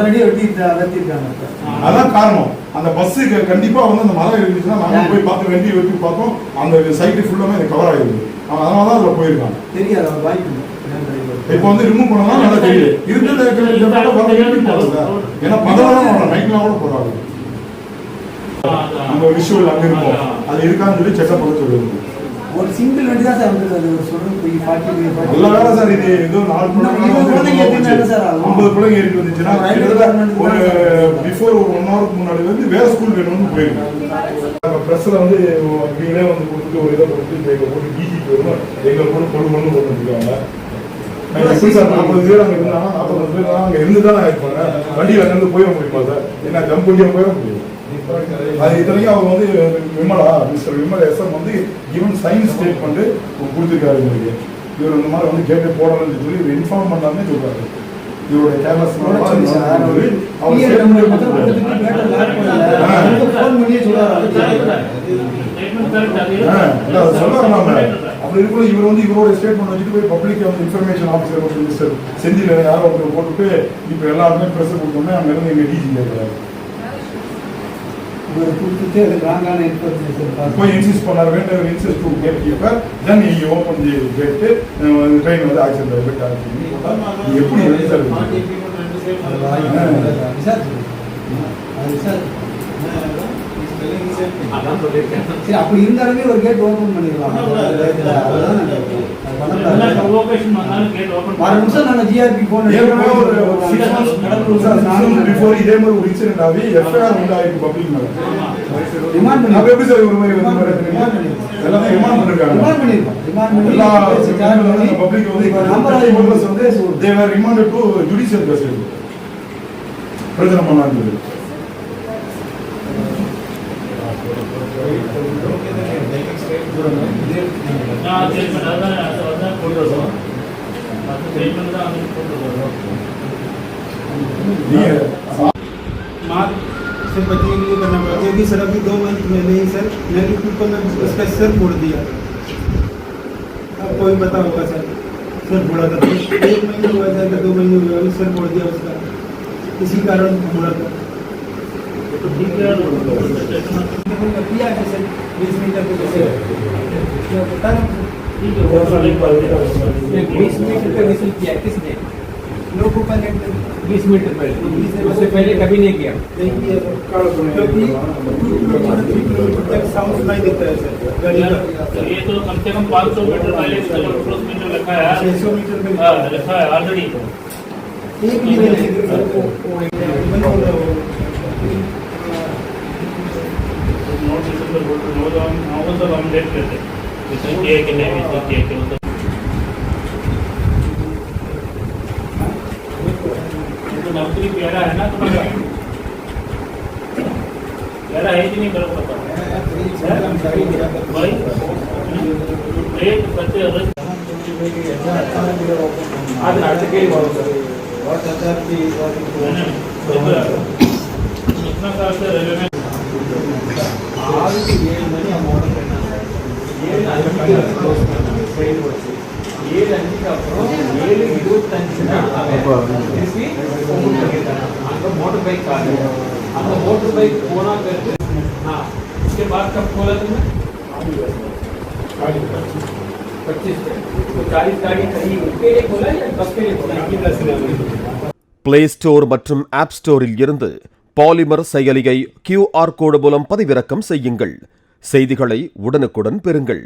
உடனடியே வெட்டிருக்காங்க. அதான் காரணம். அந்த பஸ் கண்டிப்பா வந்து அந்த மரம் இருந்துச்சுன்னா நாங்க போய் பார்த்து வெட்டி பார்த்தோம். அந்த சைட்டு ஃபுல்லாமே கவர் ஆகிருக்கு. அதனாலதான் அதுல போயிருக்காங்க. தெரியாது அவர் வாய்ப்பு. இப்ப வந்து ரிமூவ் பண்ணா நல்லா தெரியுது. இருந்தது ஏன்னா பகலாம் நைட்லாம் கூட போறாங்க. அந்த விஷுவல் அங்க இருக்கும். அது இருக்கான்னு சொல்லி செக்அப் பண்ண சொல்லுவாங்க. ஒரு சிங்கிள் வண்டி தான் சார் வந்தது. அது ஒரு சொல்றது போய் 40 நல்ல வேலை சார். இது ஏதோ 4 பிள்ளைங்க 50 பிள்ளைங்க ஏறி வந்துச்சுன்னா ஒரு பிஃபோர் ஒரு 1 ஹவருக்கு முன்னாடி வந்து வேற ஸ்கூல் வேணும்னு போயிருக்காங்க. ப்ரெஸ்ல வந்து நீங்களே வந்து கொடுத்துட்டு ஒரு இதை கொடுத்து போட்டு டிஜிக்கு வரும் எங்களை போட்டு கொண்டு போட்டுருக்காங்க. எப்படி சார் 40 பேர் அங்கே இருந்தாங்கன்னா 40 பேர் தான் அங்கே இருந்து தான் இருப்பாங்க. வண்டியில் அங்கேருந்து போயிட முடியுமா சார்? ஏன்னா ஜம்ப் பண்ணி போயிட முடியும். அது இத்தனைக்கும் அவங்க வந்து விமலா மிஸ்டர் விமல் எஸ்எம் வந்து ஈவன் சைன் ஸ்டேட்மெண்ட் கொடுத்துருக்காரு. இவருக்கு இவர் இந்த மாதிரி வந்து கேட்டு போடணும்னு சொல்லி இவர் இன்ஃபார்ம் பண்ணாமே சொல்றாரு. இவருடைய கேர்லெஸ் அப்படி இருக்கும். இவர் வந்து இவரோட ஸ்டேட்மெண்ட் வச்சுட்டு போய் பப்ளிக் வந்து இன்ஃபர்மேஷன் ஆஃபீஸர் மினிஸ்டர் செந்தில் யாரோ ஒருத்தர் போட்டுட்டு இப்போ எல்லாருமே ப்ரெஸ் கொடுத்தோம்னா அங்கே இருந்து எங்கள் டிஜி கேட்கிறாரு. போய் இன்சிஸ்ட் பண்ணார். வேண்டாம் insist to gate keeper then he open the gate. Train வந்து ஆக்சிடென்ட் ஆகிட்டு ஆச்சு. எப்படி சார் அப்படி இருந்தாலுமே ஒரு கேட் ஓபன் பண்ணிடலாம். இதே மாதிரி ஒரு இன்சிடென்ட் ஆகி எஃப்ஐஆர் உண்டாயிருக்கு பப்ளிக் மேல. எப்படி சார் ஒரு மாதிரி எல்லாமே ரிமாண்ட் பண்ணிருக்காங்க. எல்லா பப்ளிக் வந்து they were remanded to judicial custody. பிரச்சனை பண்ணாங்க. से बचने के लिए करना पड़ता है क्योंकि सर अभी 2 मंथ पहले ही सर मैंने ऊपर में उसका सर फोड़ दिया। अब कोई पता होगा सर फोड़ा था 1 महीना हुआ था 2 महीने हुए अभी सर फोड़ दिया उसका इसी कारण फोड़ा था। तो ठीक है किया है सर 20 मीटर पे कैसे बता ठीक है 20 मीटर पे विजिल किया किसने लोग ऊपर 20 मीटर पहले उससे पहले कभी नहीं किया क्योंकि 2 किलोमीटर तक साउंड सुनाई देता है सर गाड़ी का। ये तो कम से कम 500 मीटर पहले 600 मीटर रखा है 600 मीटर में रखा है ऑलरेडी। एक मीटर नोट डिसेंबर बोल रहे हो हम देख लेते हैं किया कि नहीं किया कि नौकरी प्यारा है ना तुम्हारा प्यारा है कि नहीं मेरे को पता भाई एक बच्चे आज नाटक के इतना साल से रेलवे में मोटर बाइक मोटर बाइक होना करके हाँ उसके बाद कब खोला तुमने 25 तो 40 गाड़ी खरीद के लिए खोला या कब के लिए खोला? பிளே ஸ்டோர் மற்றும் ஆப் ஸ்டோரில் இருந்து பாலிமர் செயலியை QR கோடு மூலம் பதிவிறக்கம் செய்யுங்கள். செய்திகளை உடனுக்குடன் பெறுங்கள்.